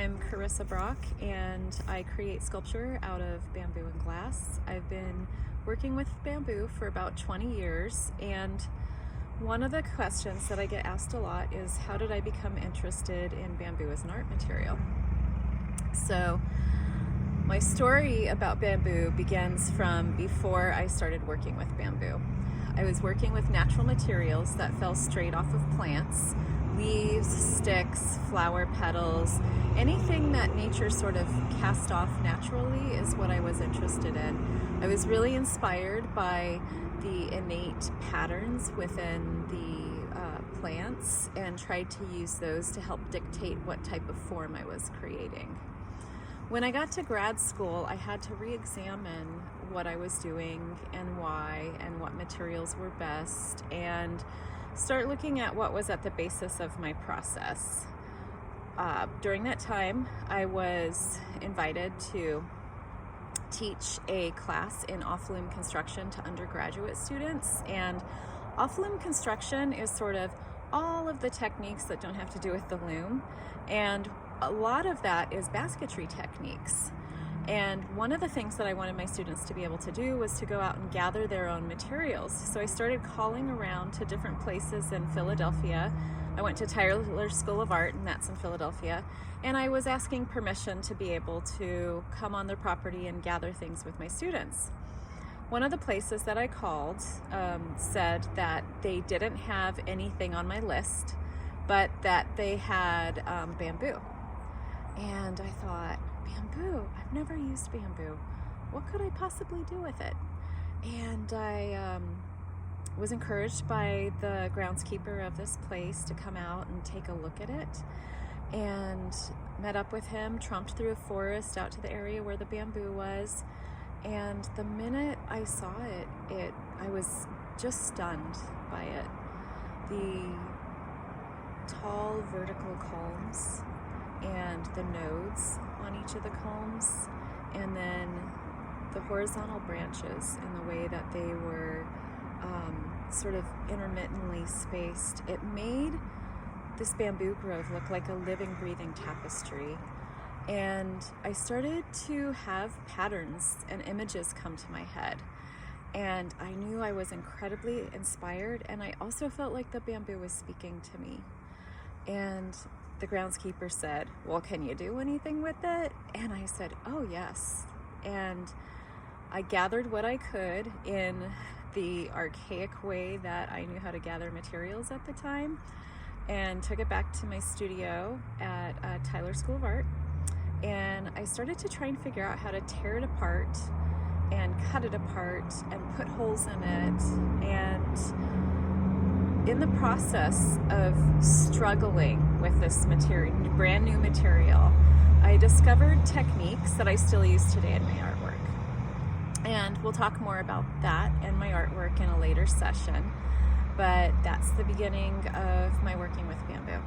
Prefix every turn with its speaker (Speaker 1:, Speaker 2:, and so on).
Speaker 1: I'm Charissa Brock, and I create sculpture out of bamboo and glass. I've been working with bamboo for about 20 years, and one of the questions that I get asked a lot is, how did I become interested in bamboo as an art material? So my story about bamboo begins from before I started working with bamboo. I was working with natural materials that fell straight off of plants. Leaves, sticks, flower petals, anything that nature sort of cast off naturally is what I was interested in. I was really inspired by the innate patterns within the plants and tried to use those to help dictate what type of form I was creating. When I got to grad school, I had to re-examine what I was doing and why and what materials were best, and start looking at what was at the basis of my process. During that time, I was invited to teach a class in off-loom construction to undergraduate students, and off-loom construction is sort of all of the techniques that don't have to do with the loom, and a lot of that is basketry techniques. And one of the things that I wanted my students to be able to do was to go out and gather their own materials. So I started calling around to different places in Philadelphia. I went to Tyler School of Art, and that's in Philadelphia. And I was asking permission to be able to come on their property and gather things with my students. One of the places that I called said that they didn't have anything on my list, but that they had bamboo. And I thought, bamboo? I've never used bamboo. What could I possibly do with it? And I was encouraged by the groundskeeper of this place to come out and take a look at it, and met up with him, tromped through a forest out to the area where the bamboo was. And the minute I saw it, I was just stunned by it. The tall vertical culms and the nodes on each of the culms, and then the horizontal branches and the way that they were sort of intermittently spaced. It made this bamboo grove look like a living, breathing tapestry. And I started to have patterns and images come to my head. And I knew I was incredibly inspired, and I also felt like the bamboo was speaking to me. And the groundskeeper said, well, can you do anything with it? And I said, oh yes. And I gathered what I could in the archaic way that I knew how to gather materials at the time, and took it back to my studio at Tyler School of Art. And I started to try and figure out how to tear it apart and cut it apart and put holes in it. And in the process of struggling with this material, brand new material, I discovered techniques that I still use today in my artwork. And we'll talk more about that and my artwork in a later session, but that's the beginning of my working with bamboo.